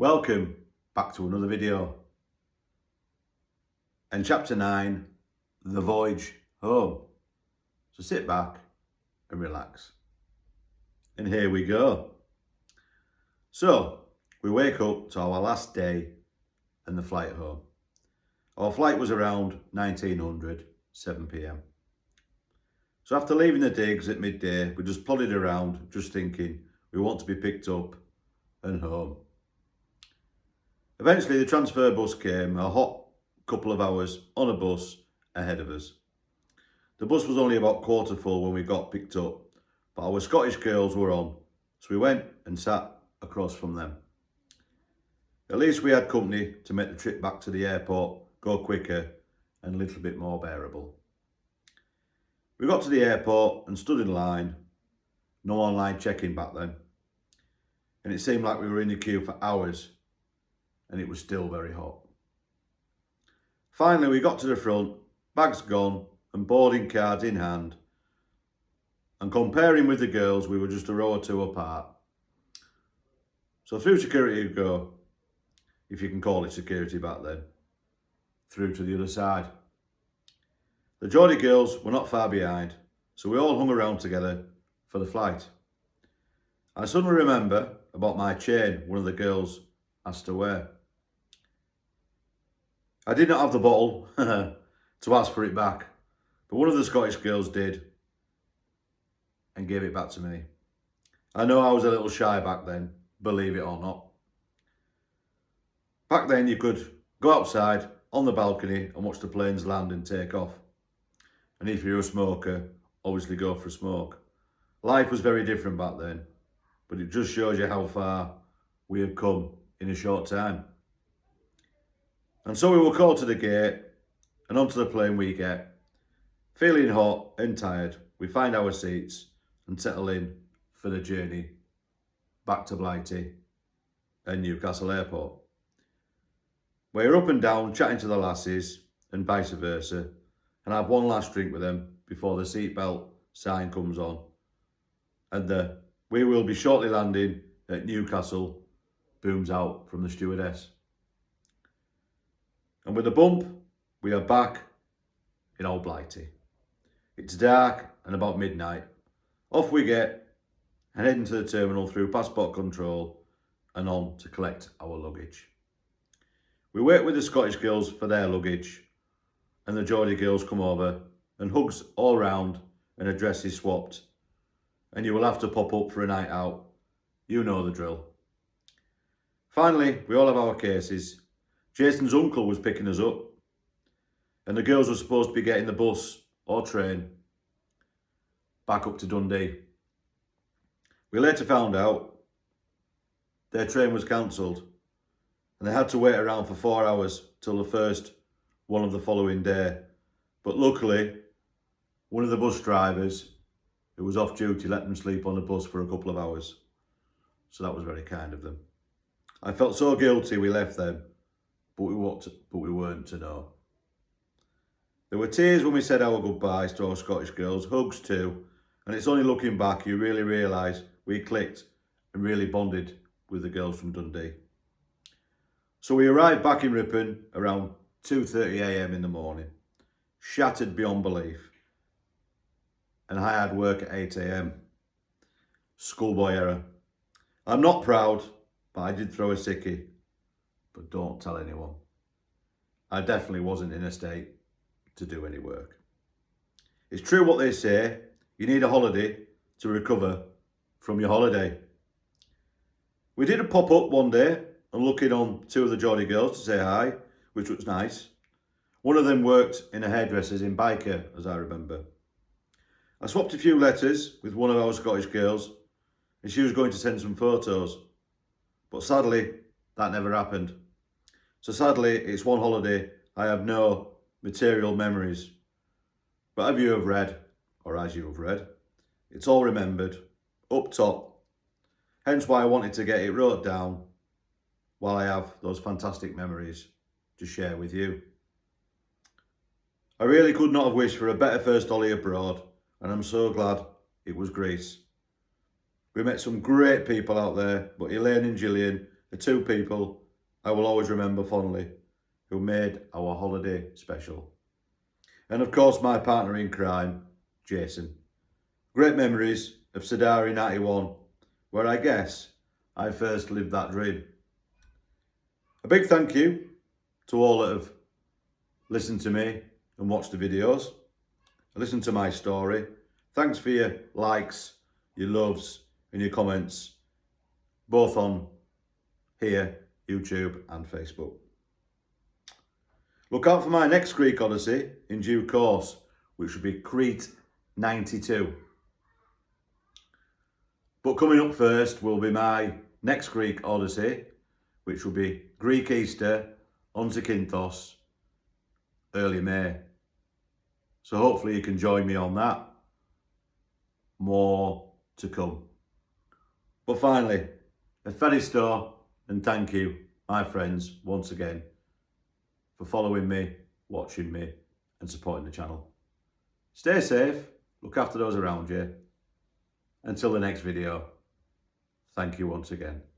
Welcome back to another video. And chapter 9, the voyage home. So sit back and relax. And here we go. So we wake up to our last day and the flight home. Our flight was around 1900, 7 p.m. So after leaving the digs at midday, we just plodded around, just thinking we want to be picked up and home. Eventually the transfer bus came, a hot couple of hours on a bus ahead of us. The bus was only about quarter full when we got picked up, but our Scottish girls were on, so we went and sat across from them. At least we had company to make the trip back to the airport go quicker and a little bit more bearable. We got to the airport and stood in line. No online check-in back then. And it seemed like we were in the queue for hours and it was still very hot. Finally, we got to the front, bags gone and boarding cards in hand. And comparing with the girls, we were just a row or two apart. So through security we go, if you can call it security back then, through to the other side. The Geordie girls were not far behind, so we all hung around together for the flight. I suddenly remember about my chain one of the girls asked to wear. I did not have the bottle to ask for it back, but one of the Scottish girls did and gave it back to me. I know I was a little shy back then, believe it or not. Back then you could go outside on the balcony and watch the planes land and take off. And if you're a smoker, obviously go for a smoke. Life was very different back then, but it just shows you how far we have come in a short time. And so we were called to the gate and onto the plane we get. Feeling hot and tired, we find our seats and settle in for the journey back to Blighty and Newcastle Airport. We're up and down chatting to the lasses and vice versa, and have one last drink with them before the seatbelt sign comes on and the "we will be shortly landing at Newcastle" booms out from the stewardess. And with a bump, we are back in Old Blighty. It's dark and about midnight. Off we get and head into the terminal through passport control and on to collect our luggage. We wait with the Scottish girls for their luggage and the Geordie girls come over and hugs all round and a dress is swapped. And you will have to pop up for a night out. You know the drill. Finally, we all have our cases. Jason's uncle was picking us up and the girls were supposed to be getting the bus or train back up to Dundee. We later found out their train was cancelled and they had to wait around for 4 hours till the first one of the following day. But luckily, one of the bus drivers who was off duty let them sleep on the bus for a couple of hours. So that was very kind of them. I felt so guilty we left them, but we weren't to know. There were tears when we said our goodbyes to our Scottish girls, hugs too, and it's only looking back you really realise we clicked and really bonded with the girls from Dundee. So we arrived back in Ripon around 2:30 a.m. in the morning, shattered beyond belief, and I had work at 8 a.m. Schoolboy error. I'm not proud, but I did throw a sickie. But don't tell anyone. I definitely wasn't in a state to do any work. It's true what they say, you need a holiday to recover from your holiday. We did a pop-up one day and look in on two of the Geordie girls to say hi, which was nice. One of them worked in a hairdresser's in Biker, as I remember. I swapped a few letters with one of our Scottish girls and she was going to send some photos. But sadly, that never happened. So sadly, it's one holiday I have no material memories. But as you have read, it's all remembered, up top. Hence why I wanted to get it wrote down while I have those fantastic memories to share with you. I really could not have wished for a better first holiday abroad, and I'm so glad it was Greece. We met some great people out there, but Elaine and Gillian are two people I will always remember fondly, who made our holiday special. And of course my partner in crime, Jason. Great memories of Sidari 91, where I guess I first lived that dream. A big thank you to all that have listened to me and watched the videos, listened to my story. Thanks for your likes, your loves and your comments, both on here, YouTube and Facebook. Look out for my next Greek Odyssey in due course, which will be Crete 92. But coming up first will be my next Greek Odyssey, which will be Greek Easter on Zakynthos, early May. So hopefully you can join me on that. More to come. But finally, Eferisto and thank you, my friends, once again, for following me, watching me and supporting the channel. Stay safe, look after those around you. Until the next video, thank you once again.